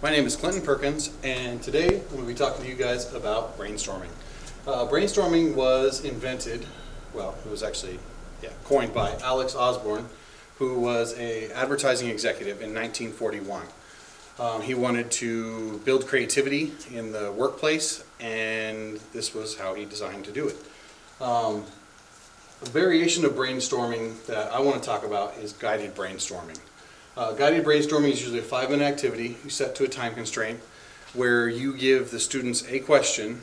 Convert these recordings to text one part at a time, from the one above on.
My name is Clinton Perkins, and today I'm going to be talking to you guys about brainstorming. Brainstorming was invented, well, it was actually coined by Alex Osborne, who was an advertising executive in 1941. He wanted to build creativity in the workplace, and this was how he designed to do it. A variation of brainstorming that I want to talk about is guided brainstorming. Guided brainstorming is usually a 5-minute activity you set to a time constraint where you give the students a question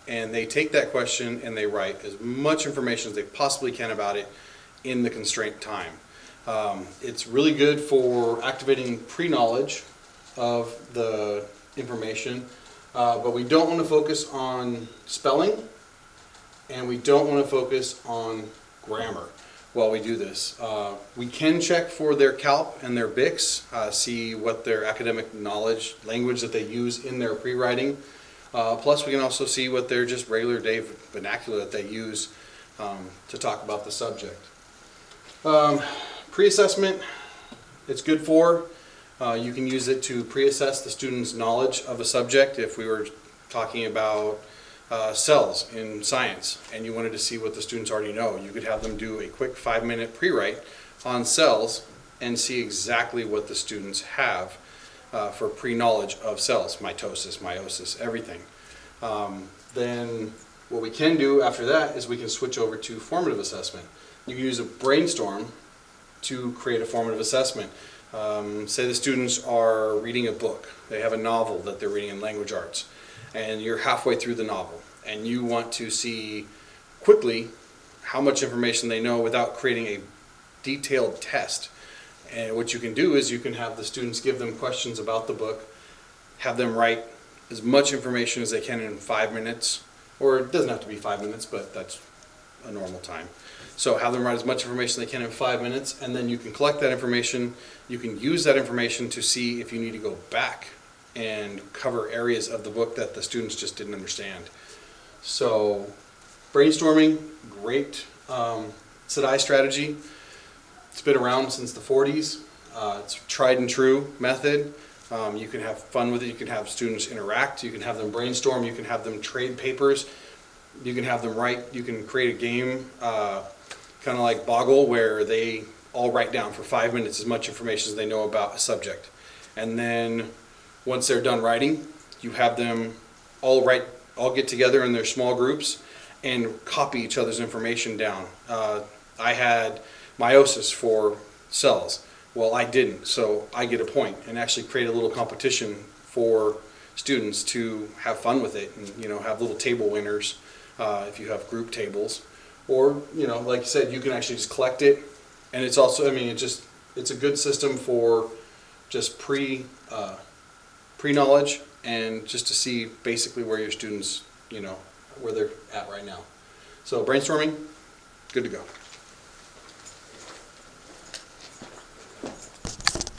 and they take that question and they write as much information as they possibly can about it in the constraint time. It's really good for activating pre-knowledge of the information, but we don't want to focus on spelling and we don't want to focus on grammar while we do this. We can check for their CALP and their BICS, see what their academic knowledge, language that they use in their pre-writing. Plus we can also see what their just regular day vernacular that they use to talk about the subject. Pre-assessment, it's good for. You can use it to pre-assess the student's knowledge of a subject. If we were talking about cells in science and you wanted to see what the students already know, you could have them do a quick 5-minute pre-write on cells and see exactly what the students have for pre-knowledge of cells, mitosis, meiosis, everything. Then what we can do after that is we can switch over to formative assessment. You can use a brainstorm to create a formative assessment. Say the students are reading a book. They have a novel that they're reading in language arts, and you're halfway through the novel, and you want to see quickly how much information they know without creating a detailed test. And what you can do is you can have the students give them questions about the book, have them write as much information as they can in 5 minutes, or it doesn't have to be 5 minutes, but that's a normal time. So have them write as much information they can in 5 minutes, and then you can collect that information. You can use that information to see if you need to go back and cover areas of the book that the students just didn't understand. So brainstorming, great SADIE strategy. It's been around since the 40s. It's a tried and true method. You can have fun with it. You can have students interact. You can have them brainstorm. You can have them trade papers. You can have them write. You can create a game kind of like Boggle where they all write down for 5 minutes as much information as they know about a subject. And then once they're done writing, you have them all get together in their small groups and copy each other's information down. I had meiosis for cells. Well, I didn't, so I get a point and actually create a little competition for students to have fun with it and have little table winners if you have group tables. Or, like you said, you can actually just collect it. And it's also, it's a good system for just pre-knowledge and just to see basically where your students, where they're at right now. So brainstorming, good to go.